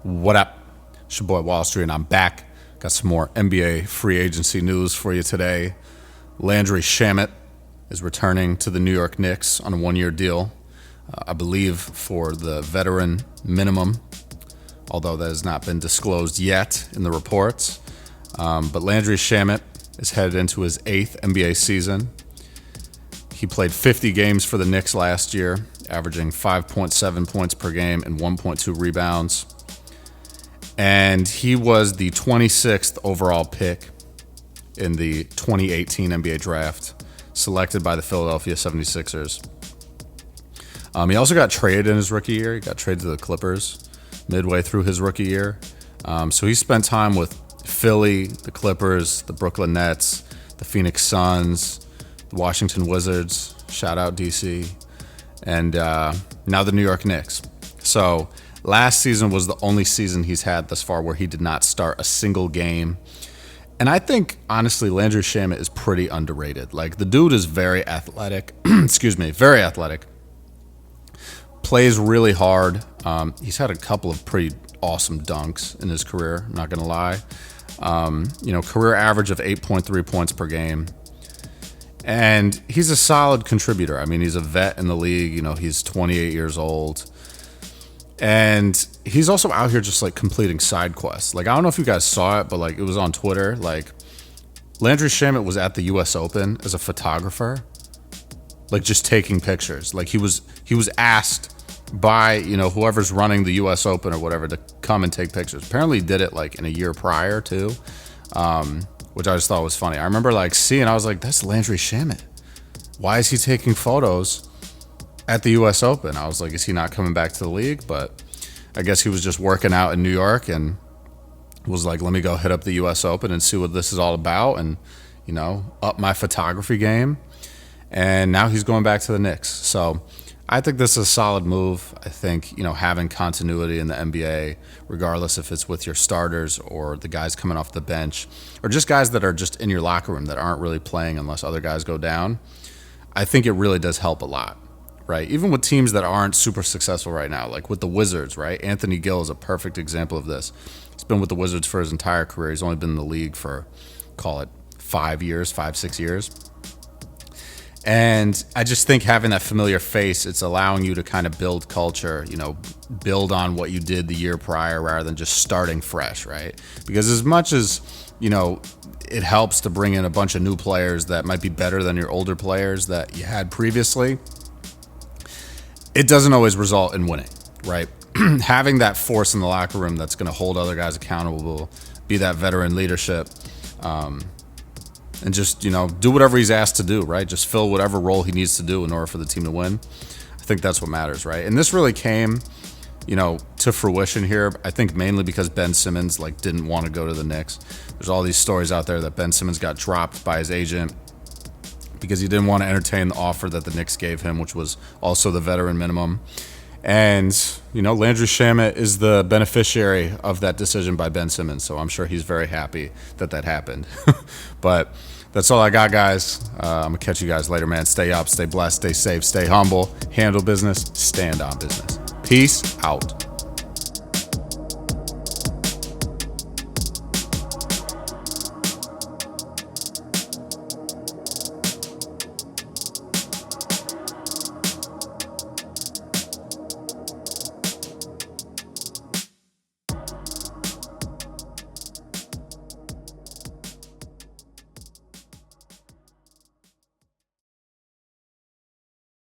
What up? It's your boy Wall Street, and I'm back. Got some more NBA free agency news for you today. Landry Shamet is returning to the New York Knicks on a one-year deal, I believe for the veteran minimum, although that has not been disclosed yet in the reports. But Landry Shamet is headed into his 8th NBA season. He played 50 games for the Knicks last year, averaging 5.7 points per game and 1.2 rebounds. And he was the 26th overall pick in the 2018 NBA draft, selected by the Philadelphia 76ers. He also got traded in his rookie year. He got traded to the Clippers midway through his rookie year. So he spent time with Philly, the Clippers, the Brooklyn Nets, the Phoenix Suns, the Washington Wizards, shout out DC, and now the New York Knicks. So last season was the only season he's had thus far where he did not start a single game. And I think, honestly, Landry Shamet is pretty underrated. Like, the dude is very athletic. Very athletic. Plays really hard. He's had a couple of pretty awesome dunks in his career, I'm not going to lie. Career average of 8.3 points per game. And he's a solid contributor. I mean, he's a vet in the league. He's 28 years old. And he's also out here just like completing side quests. Like, I don't know if you guys saw it, but like it was on Twitter. Like, Landry Shamet was at the US Open as a photographer, like just taking pictures. Like he was asked by, whoever's running the US Open or whatever to come and take pictures. Apparently he did it like in a year prior too, which I just thought was funny. I remember like seeing, I was like, that's Landry Shamet. Why is he taking photos at the US Open? I was like, is he not coming back to the league? But I guess he was just working out in New York and was like, let me go hit up the US Open and see what this is all about and, up my photography game. And now he's going back to the Knicks. So I think this is a solid move. I think, having continuity in the NBA, regardless if it's with your starters or the guys coming off the bench or just guys that are just in your locker room that aren't really playing unless other guys go down, I think it really does help a lot. Right, even with teams that aren't super successful right now, like with the Wizards, right? Anthony Gill is a perfect example of this. He's been with the Wizards for his entire career. He's only been in the league for, call it 5 years, 5-6 years. And I just think having that familiar face, it's allowing you to kind of build culture, build on what you did the year prior rather than just starting fresh, right? Because as much as, it helps to bring in a bunch of new players that might be better than your older players that you had previously, it doesn't always result in winning, right? Having that force in the locker room that's going to hold other guys accountable, be that veteran leadership, and just, do whatever he's asked to do, right? Just fill whatever role he needs to do in order for the team to win. I think that's what matters, right? And this really came, to fruition here, I think mainly because Ben Simmons, didn't want to go to the Knicks. There's all these stories out there that Ben Simmons got dropped by his agent because he didn't want to entertain the offer that the Knicks gave him, which was also the veteran minimum. And, Landry Shamet is the beneficiary of that decision by Ben Simmons, so I'm sure he's very happy that happened. But that's all I got, guys. I'm going to catch you guys later, man. Stay up, stay blessed, stay safe, stay humble, handle business, stand on business. Peace out.